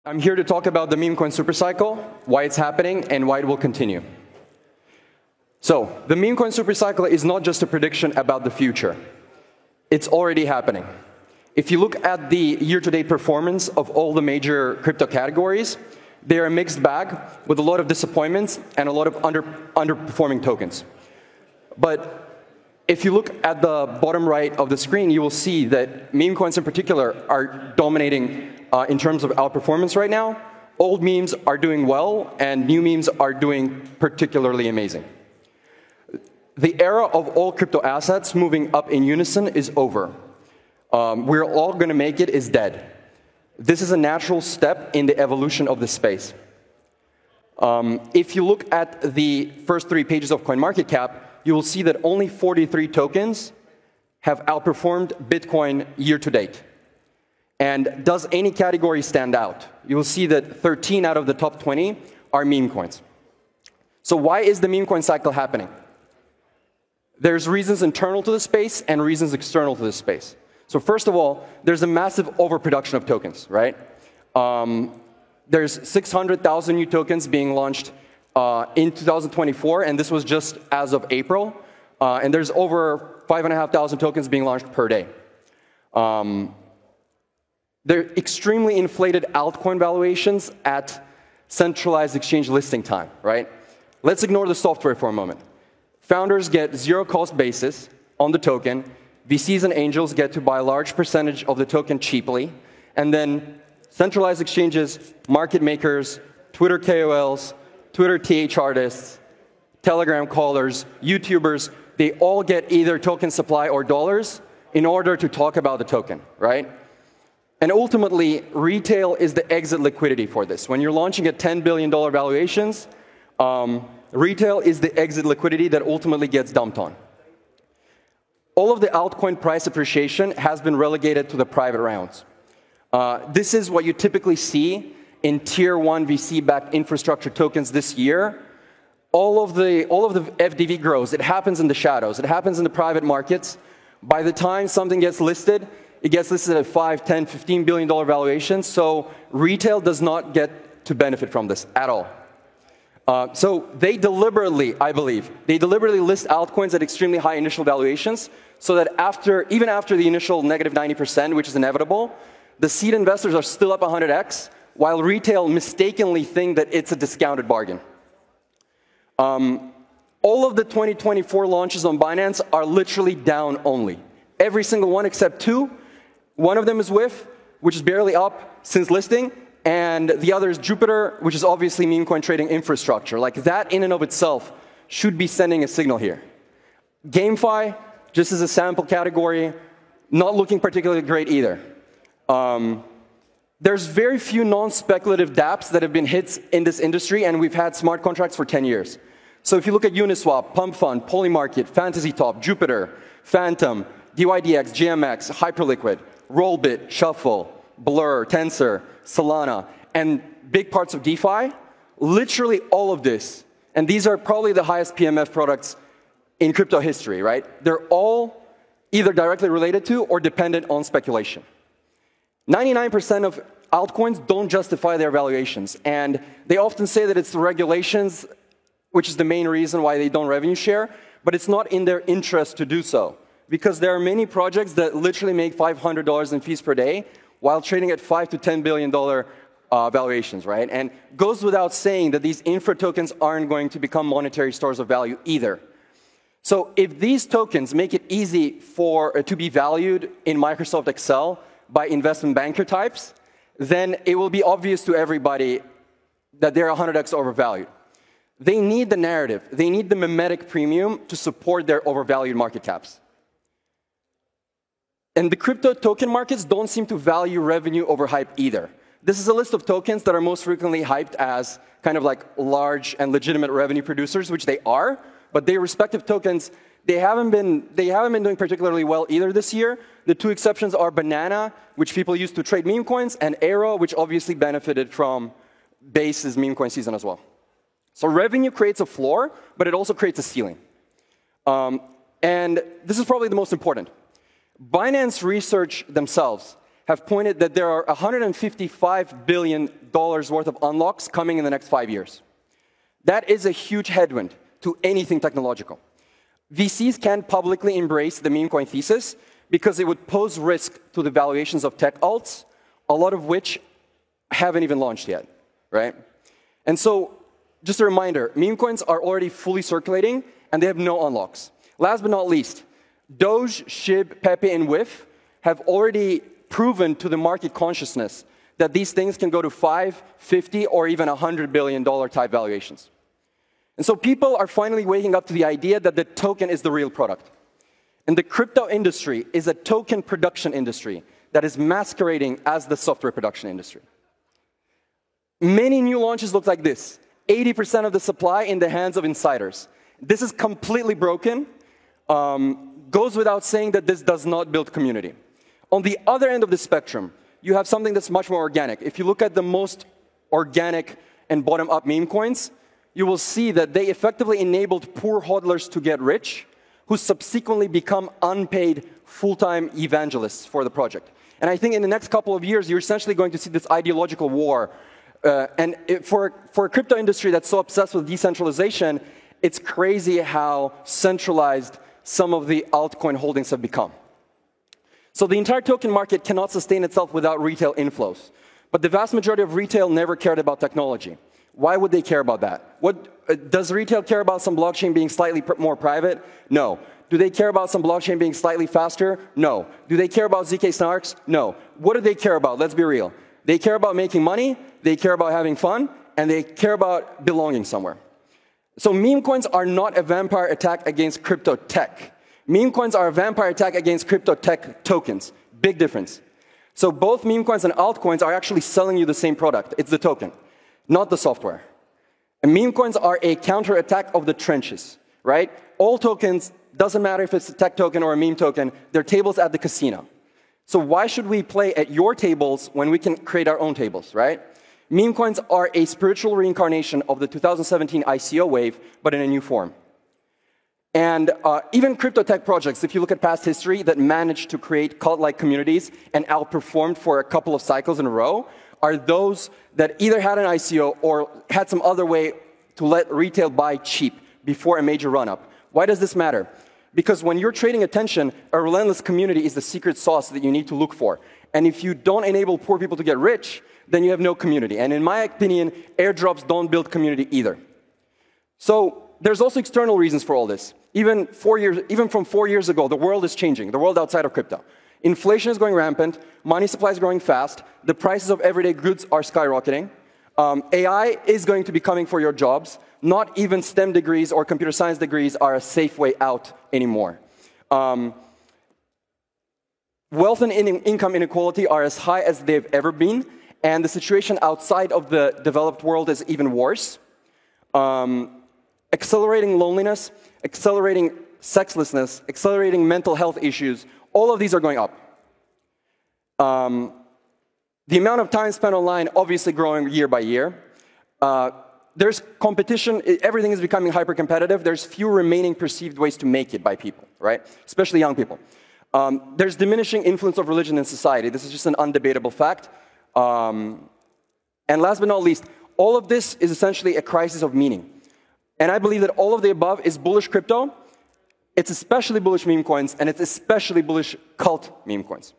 I'm here to talk about the meme coin supercycle, why it's happening, and why it will continue. So, the meme coin supercycle is not just a prediction about the future. It's already happening. If you look at the year-to-date performance of all the major crypto categories, they're a mixed bag with a lot of disappointments and a lot of underperforming tokens. But if you look at the bottom right of the screen, you will see that meme coins in particular are dominating in terms of outperformance right now. Old memes are doing well, and new memes are doing particularly amazing. The era of all crypto assets moving up in unison is over. We're all going to make it is dead. This is a natural step in the evolution of the space. If you look at the first 3 pages of CoinMarketCap, you will see that only 43 tokens have outperformed Bitcoin year to date. And does any category stand out? You will see that 13 out of the top 20 are meme coins. So why is the meme coin cycle happening? There's reasons internal to the space and reasons external to the space. So first of all, there's a massive overproduction of tokens, right? There's 600,000 new tokens being launched in 2024, and this was just as of April. And there's over 5,500 tokens being launched per day. They're extremely inflated altcoin valuations at centralized exchange listing time, right? Let's ignore the software for a moment. Founders get zero cost basis on the token. VCs and angels get to buy a large percentage of the token cheaply. And then centralized exchanges, market makers, Twitter KOLs, Twitter TH artists, Telegram callers, YouTubers, they all get either token supply or dollars in order to talk about the token, right? And ultimately, retail is the exit liquidity for this. When you're launching at $10 billion valuations, retail is the exit liquidity that ultimately gets dumped on. All of the altcoin price appreciation has been relegated to the private rounds. This is what you typically see in Tier 1 VC-backed infrastructure tokens this year. All of the FDV grows. It happens in the shadows. It happens in the private markets. By the time something gets listed, it gets listed at $5, $10, $15 billion valuations. So retail does not get to benefit from this at all. So they deliberately, I believe, they deliberately list altcoins at extremely high initial valuations so that even after the initial negative 90%, which is inevitable, the seed investors are still up 100x, while retail mistakenly think that it's a discounted bargain. All of the 2024 launches on Binance are literally down only. Every single one except 2. One of them is WIF, which is barely up since listing, and the other is Jupiter, which is obviously meme coin trading infrastructure. Like that in and of itself should be sending a signal here. GameFi, just as a sample category, not looking particularly great either. There's very few non-speculative dApps that have been hits in this industry, and we've had smart contracts for 10 years. So if you look at Uniswap, Pump Fund, Polymarket, FantasyTop, Jupiter, Phantom, DYDX, GMX, Hyperliquid, Rollbit, Shuffle, Blur, Tensor, Solana, and big parts of DeFi, literally all of this, and these are probably the highest PMF products in crypto history, right? They're all either directly related to or dependent on speculation. 99% of altcoins don't justify their valuations, and they often say that it's the regulations, which is the main reason why they don't revenue share, but it's not in their interest to do so, because there are many projects that literally make $500 in fees per day while trading at $5 to $10 billion valuations, right? And goes without saying that these infra tokens aren't going to become monetary stores of value either. So if these tokens make it easy to be valued in Microsoft Excel by investment banker types, then it will be obvious to everybody that they're 100x overvalued. They need the narrative. They need the mimetic premium to support their overvalued market caps. And the crypto token markets don't seem to value revenue over hype either. This is a list of tokens that are most frequently hyped as kind of like large and legitimate revenue producers, which they are, but their respective tokens, they haven't been doing particularly well either this year. The 2 exceptions are Banana, which people use to trade meme coins, and Aero, which obviously benefited from Base's meme coin season as well. So revenue creates a floor, but it also creates a ceiling. And this is probably the most important. Binance Research themselves have pointed that there are $155 billion worth of unlocks coming in the next 5 years. That is a huge headwind to anything technological. VCs can't publicly embrace the meme coin thesis because it would pose risk to the valuations of tech alts, a lot of which haven't even launched yet, right? And so, just a reminder, meme coins are already fully circulating, and they have no unlocks. Last but not least, Doge, SHIB, Pepe, and WIF have already proven to the market consciousness that these things can go to 5, 50, or even $100 billion type valuations. And so people are finally waking up to the idea that the token is the real product. And the crypto industry is a token production industry that is masquerading as the software production industry. Many new launches look like this. 80% of the supply in the hands of insiders. This is completely broken. Goes without saying that this does not build community. On the other end of the spectrum, you have something that's much more organic. If you look at the most organic and bottom-up meme coins, you will see that they effectively enabled poor hodlers to get rich, who subsequently become unpaid full-time evangelists for the project. And I think in the next couple of years, you're essentially going to see this ideological war. For a crypto industry that's so obsessed with decentralization, it's crazy how centralized some of the altcoin holdings have become. So the entire token market cannot sustain itself without retail inflows. But the vast majority of retail never cared about technology. Why would they care about that? Does retail care about some blockchain being slightly more private? No. Do they care about some blockchain being slightly faster? No. Do they care about ZK snarks? No. What do they care about? Let's be real. They care about making money, they care about having fun, and they care about belonging somewhere. So meme coins are not a vampire attack against crypto tech. Meme coins are a vampire attack against crypto tech tokens. Big difference. So both meme coins and altcoins are actually selling you the same product. It's the token, not the software. And meme coins are a counterattack of the trenches, right? All tokens, doesn't matter if it's a tech token or a meme token, they're tables at the casino. So why should we play at your tables when we can create our own tables, right? Meme coins are a spiritual reincarnation of the 2017 ICO wave, but in a new form. And even crypto tech projects, if you look at past history, that managed to create cult-like communities and outperformed for a couple of cycles in a row, are those that either had an ICO or had some other way to let retail buy cheap before a major run-up. Why does this matter? Because when you're trading attention, a relentless community is the secret sauce that you need to look for. And if you don't enable poor people to get rich, then you have no community. And in my opinion, airdrops don't build community either. So there's also external reasons for all this. Even from 4 years ago, the world is changing, the world outside of crypto. Inflation is going rampant, money supply is growing fast, the prices of everyday goods are skyrocketing, AI is going to be coming for your jobs, not even STEM degrees or computer science degrees are a safe way out anymore. Wealth and income inequality are as high as they've ever been, and the situation outside of the developed world is even worse. Accelerating loneliness, accelerating sexlessness, accelerating mental health issues, all of these are going up. The amount of time spent online obviously growing year by year. There's competition, everything is becoming hyper-competitive. There's few remaining perceived ways to make it by people, right? Especially young people. There's diminishing influence of religion in society. This is just an undebatable fact. And last but not least, all of this is essentially a crisis of meaning. And I believe that all of the above is bullish crypto, it's especially bullish meme coins, and it's especially bullish cult meme coins.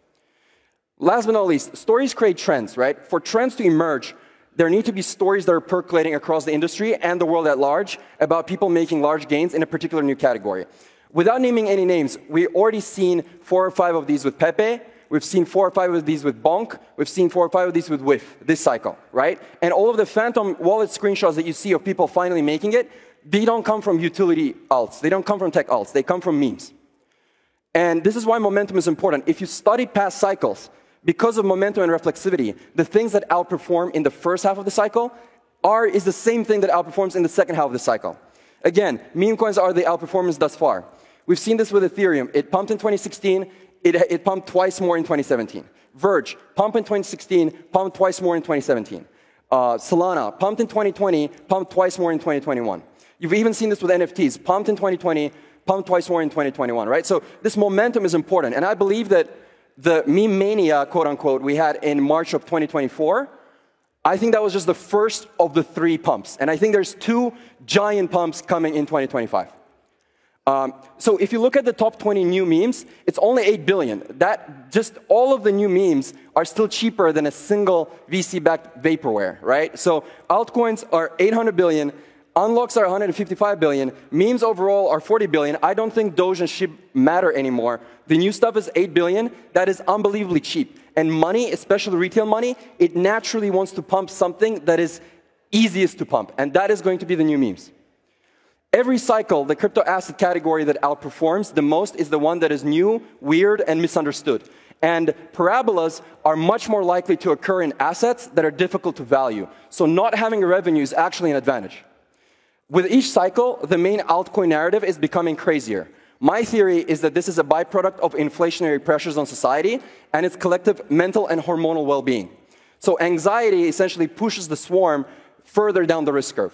Last but not least, stories create trends, right? For trends to emerge, there need to be stories that are percolating across the industry and the world at large about people making large gains in a particular new category. Without naming any names, we've already seen 4 or 5 of these with Pepe, we've seen 4 or 5 of these with Bonk, we've seen 4 or 5 of these with WIF, this cycle, right? And all of the phantom wallet screenshots that you see of people finally making it, they don't come from utility alts, they don't come from tech alts, they come from memes. And this is why momentum is important. If you study past cycles, because of momentum and reflexivity, the things that outperform in the first half of the cycle is the same thing that outperforms in the second half of the cycle. Again, meme coins are the outperformance thus far. We've seen this with Ethereum. It pumped in 2016, it pumped twice more in 2017. Verge, pumped in 2016, pumped twice more in 2017. Solana, pumped in 2020, pumped twice more in 2021. You've even seen this with NFTs, pumped in 2020, pumped twice more in 2021, right? So this momentum is important, and I believe that the meme mania, quote unquote, we had in March of 2024, I think that was just the first of the 3 pumps. And I think there's 2 giant pumps coming in 2025. So if you look at the top 20 new memes, it's only 8 billion. That just all of the new memes are still cheaper than a single VC-backed vaporware, right? So altcoins are 800 billion, unlocks are 155 billion, memes overall are 40 billion. I don't think Doge and SHIB matter anymore. The new stuff is 8 billion. That is unbelievably cheap. And money, especially retail money, it naturally wants to pump something that is easiest to pump. And that is going to be the new memes. Every cycle, the crypto asset category that outperforms the most is the one that is new, weird, and misunderstood. And parabolas are much more likely to occur in assets that are difficult to value. So not having a revenue is actually an advantage. With each cycle, the main altcoin narrative is becoming crazier. My theory is that this is a byproduct of inflationary pressures on society and its collective mental and hormonal well-being. So anxiety essentially pushes the swarm further down the risk curve.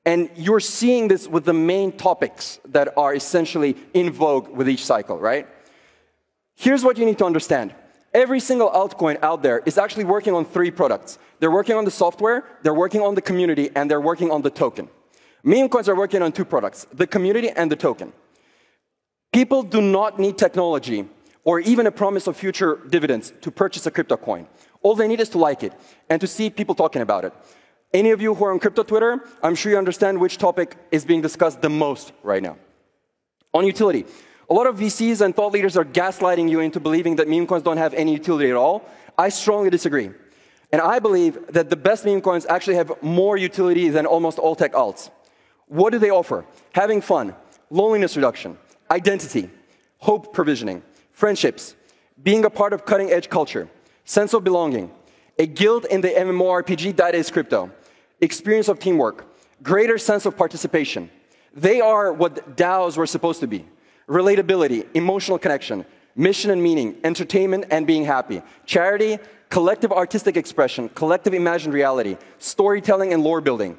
And you're seeing this with the main topics that are essentially in vogue with each cycle, right? Here's what you need to understand. Every single altcoin out there is actually working on 3 products. They're working on the software, they're working on the community, and they're working on the token. Meme coins are working on 2 products, the community and the token. People do not need technology or even a promise of future dividends to purchase a crypto coin. All they need is to like it and to see people talking about it. Any of you who are on crypto Twitter, I'm sure you understand which topic is being discussed the most right now. On utility, a lot of VCs and thought leaders are gaslighting you into believing that meme coins don't have any utility at all. I strongly disagree. And I believe that the best meme coins actually have more utility than almost all tech alts. What do they offer? Having fun, loneliness reduction, identity, hope provisioning, friendships, being a part of cutting-edge culture, sense of belonging, a guild in the MMORPG that is crypto, experience of teamwork, greater sense of participation. They are what DAOs were supposed to be. Relatability, emotional connection, mission and meaning, entertainment and being happy, charity, collective artistic expression, collective imagined reality, storytelling and lore building.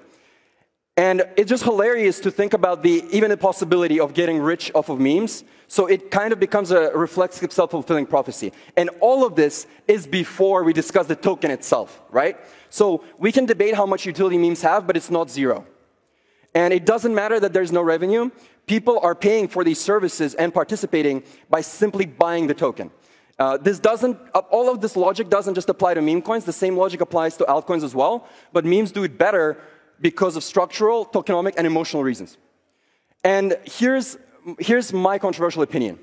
And it's just hilarious to think about even the possibility of getting rich off of memes. So it kind of becomes a reflexive self-fulfilling prophecy. And all of this is before we discuss the token itself, right? So we can debate how much utility memes have, but it's not 0. And it doesn't matter that there's no revenue. People are paying for these services and participating by simply buying the token. All of this logic doesn't just apply to meme coins. The same logic applies to altcoins as well. But memes do it better because of structural, tokenomic, and emotional reasons. And here's my controversial opinion.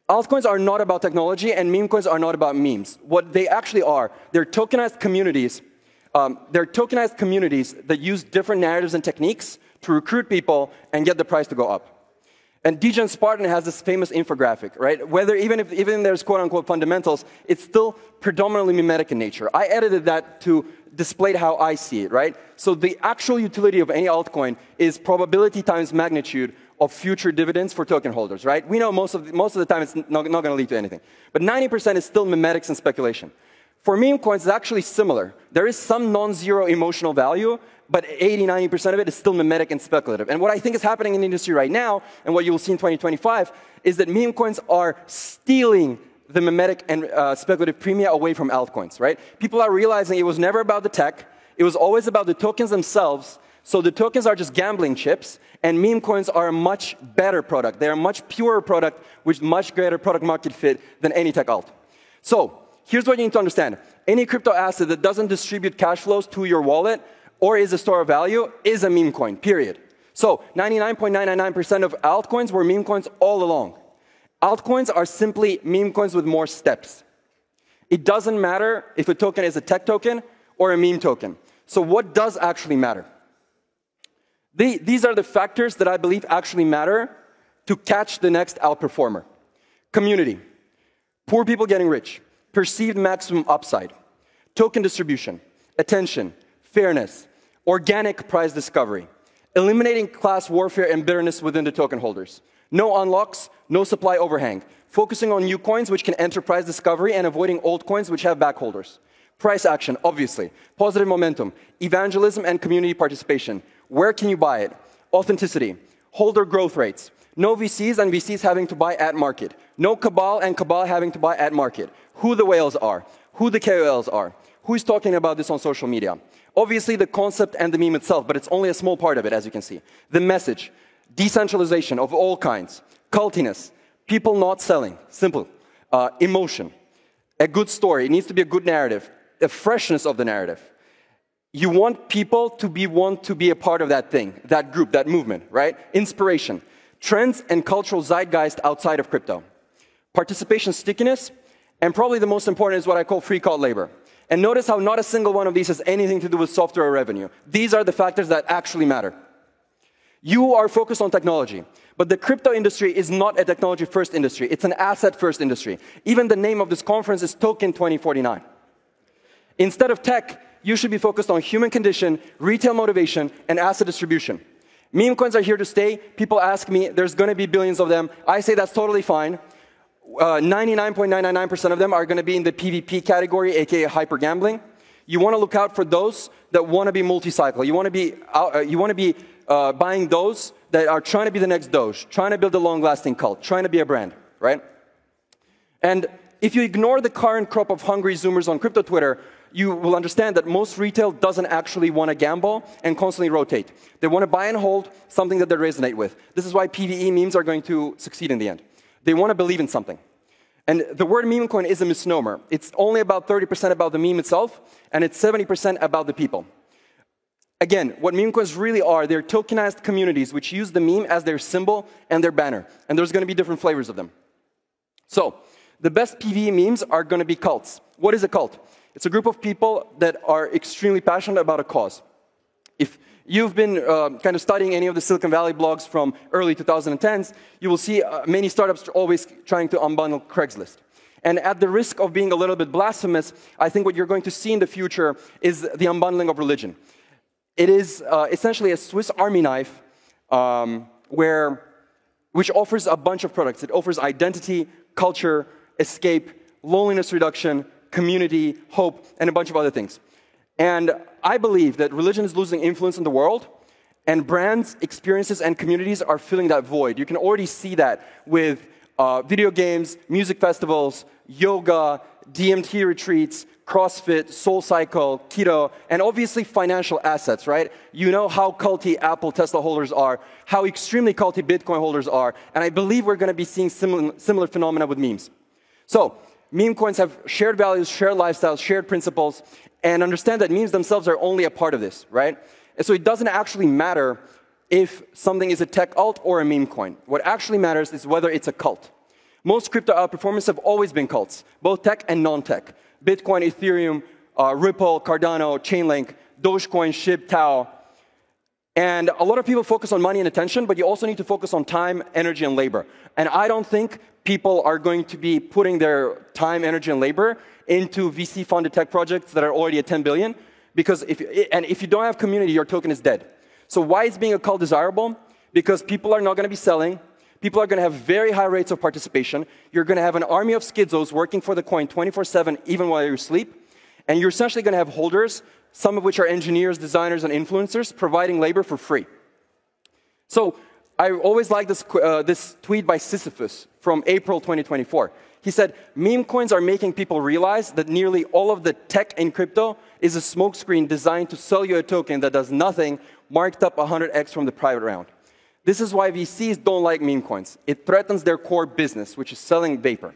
Altcoins are not about technology, and meme coins are not about memes. What they actually are, they're tokenized communities. They're tokenized communities that use different narratives and techniques to recruit people and get the price to go up. And Degen Spartan has this famous infographic, right? Even there's quote-unquote fundamentals, it's still predominantly mimetic in nature. I edited that to display how I see it, right? So the actual utility of any altcoin is probability times magnitude of future dividends for token holders, right? We know most of the time it's not going to lead to anything. But 90% is still mimetics and speculation. For meme coins, it's actually similar. There is some non-zero emotional value, but 80–90% of it is still mimetic and speculative. And what I think is happening in the industry right now, and what you will see in 2025, is that meme coins are stealing the mimetic and speculative premia away from altcoins, right? People are realizing it was never about the tech. It was always about the tokens themselves. So the tokens are just gambling chips, and meme coins are a much better product. They're a much purer product with much greater product market fit than any tech alt. So here's what you need to understand. Any crypto asset that doesn't distribute cash flows to your wallet or is a store of value is a meme coin, period. So 99.999% of altcoins were meme coins all along. Altcoins are simply meme coins with more steps. It doesn't matter if a token is a tech token or a meme token. So what does actually matter? These are the factors that I believe actually matter to catch the next outperformer. Community, poor people getting rich, perceived maximum upside, token distribution, attention, fairness, organic prize discovery, eliminating class warfare and bitterness within the token holders, no unlocks, no supply overhang, focusing on new coins which can enter prize discovery and avoiding old coins which have backholders. Price action, obviously, positive momentum, evangelism and community participation. Where can you buy it? Authenticity, holder growth rates, No VCs and VCs having to buy at market. No Cabal and Cabal having to buy at market. Who the whales are, who the KOLs are, who's talking about this on social media. Obviously the concept and the meme itself, but it's only a small part of it, as you can see. The message, decentralization of all kinds, cultiness, people not selling, simple, emotion, a good story, it needs to be a good narrative, a freshness of the narrative. You want people to want to be a part of that thing, that group, that movement, right? Inspiration, trends and cultural zeitgeist outside of crypto. Participation stickiness, and probably the most important is what I call free cult labor. And notice how not a single one of these has anything to do with software or revenue. These are the factors that actually matter. You are focused on technology, but the crypto industry is not a technology-first industry. It's an asset-first industry. Even the name of this conference is Token 2049. Instead of tech, you should be focused on human condition, retail motivation, and asset distribution. Meme coins are here to stay. People ask me, there's going to be billions of them. I say that's totally fine. 99.999% of them are going to be in the PvP category, aka hyper gambling. You want to look out for those that want to be multi-cycle. You want to be buying those that are trying to be the next Doge, trying to build a long-lasting cult, trying to be a brand, right? And if you ignore the current crop of hungry Zoomers on crypto Twitter, you will understand that most retail doesn't actually want to gamble and constantly rotate. They want to buy and hold something that they resonate with. This is why PvE memes are going to succeed in the end. They want to believe in something. And the word meme coin is a misnomer. It's only about 30% about the meme itself, and it's 70% about the people. Again, what meme coins really are, they're tokenized communities which use the meme as their symbol and their banner. And there's going to be different flavors of them. So, the best PvE memes are going to be cults. What is a cult? It's a group of people that are extremely passionate about a cause. If you've been kind of studying any of the Silicon Valley blogs from early 2010s, you will see many startups always trying to unbundle Craigslist. And at the risk of being a little bit blasphemous, I think what you're going to see in the future is the unbundling of religion. It is essentially a Swiss Army knife which offers a bunch of products. It offers identity, culture, escape, loneliness reduction, community, hope, and a bunch of other things. And I believe that religion is losing influence in the world, and brands, experiences, and communities are filling that void. You can already see that with video games, music festivals, yoga, DMT retreats, CrossFit, SoulCycle, keto, and obviously financial assets, right? You know how culty Apple, Tesla holders are, how extremely culty Bitcoin holders are, and I believe we're going to be seeing similar phenomena with memes. So, meme coins have shared values, shared lifestyles, shared principles, and understand that memes themselves are only a part of this, right? And so it doesn't actually matter if something is a tech alt or a meme coin. What actually matters is whether it's a cult. Most crypto outperformers have always been cults, both tech and non-tech. Bitcoin, Ethereum, Ripple, Cardano, Chainlink, Dogecoin, SHIB, Tau. And a lot of people focus on money and attention, but you also need to focus on time, energy, and labor. And I don't think people are going to be putting their time, energy, and labor into VC-funded tech projects that are already at 10 billion, because if you don't have community, your token is dead. So why is being a cult desirable? Because people are not going to be selling. People are going to have very high rates of participation. You're going to have an army of schizos working for the coin 24/7, even while you're asleep. And you're essentially going to have holders, some of which are engineers, designers, and influencers, providing labor for free. So I always like this tweet by Sisyphus from April 2024. He said, meme coins are making people realize that nearly all of the tech in crypto is a smokescreen designed to sell you a token that does nothing, marked up 100x from the private round. This is why VCs don't like meme coins. It threatens their core business, which is selling vapor.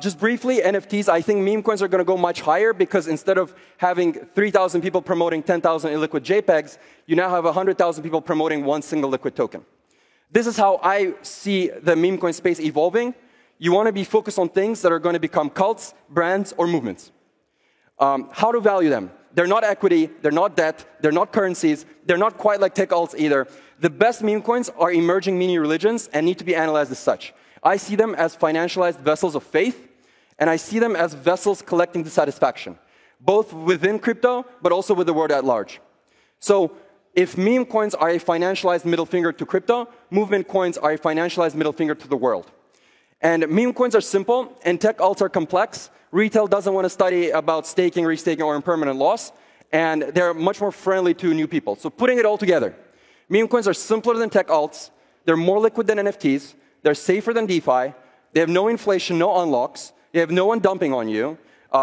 Just briefly, NFTs, I think meme coins are going to go much higher because instead of having 3,000 people promoting 10,000 illiquid JPEGs, you now have 100,000 people promoting one single liquid token. This is how I see the meme coin space evolving. You want to be focused on things that are going to become cults, brands, or movements. How to value them? They're not equity, they're not debt, they're not currencies, they're not quite like tech alts either. The best meme coins are emerging mini religions and need to be analyzed as such. I see them as financialized vessels of faith, and I see them as vessels collecting dissatisfaction, both within crypto, but also with the world at large. So, if meme coins are a financialized middle finger to crypto, movement coins are a financialized middle finger to the world. And meme coins are simple, and tech alts are complex. Retail doesn't want to study about staking, restaking, or impermanent loss, and they're much more friendly to new people. So putting it all together, meme coins are simpler than tech alts, They're more liquid than NFTs. They're safer than DeFi. They have no inflation, no unlocks. They have no one dumping on you.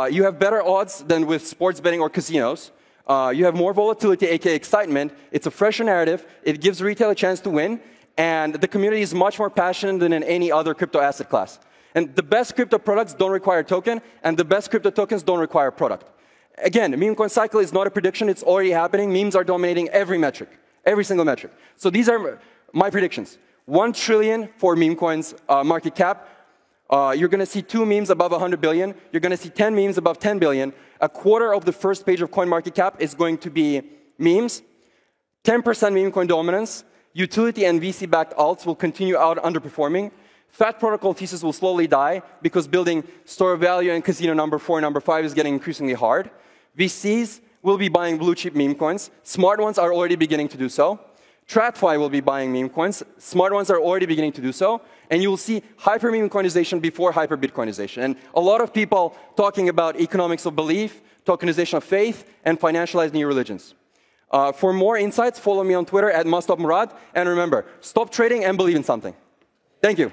You have better odds than with sports betting or casinos. You have more volatility, aka excitement. It's a fresher narrative. It gives retail a chance to win. And the community is much more passionate than in any other crypto asset class. And the best crypto products don't require token, and the best crypto tokens don't require product. Again, the meme coin cycle is not a prediction. It's already happening. Memes are dominating every metric, every single metric. So these are my predictions. 1 trillion for meme coins market cap. You're going to see 2 memes above 100 billion. You're going to see 10 memes above 10 billion. A quarter of the first page of CoinMarketCap is going to be memes. 10% meme coin dominance. Utility and VC-backed alts will continue out underperforming. Fat protocol thesis will slowly die because building store of value and casino number 4 and number 5 is getting increasingly hard. VCs will be buying blue chip meme coins. Smart ones are already beginning to do so. TradFi will be buying meme coins. Smart ones are already beginning to do so. And you will see hyper meme coinization before hyper Bitcoinization. And a lot of people talking about economics of belief, tokenization of faith, and financialized new religions. For more insights, follow me on Twitter @MustopMurad. And remember, stop trading and believe in something. Thank you.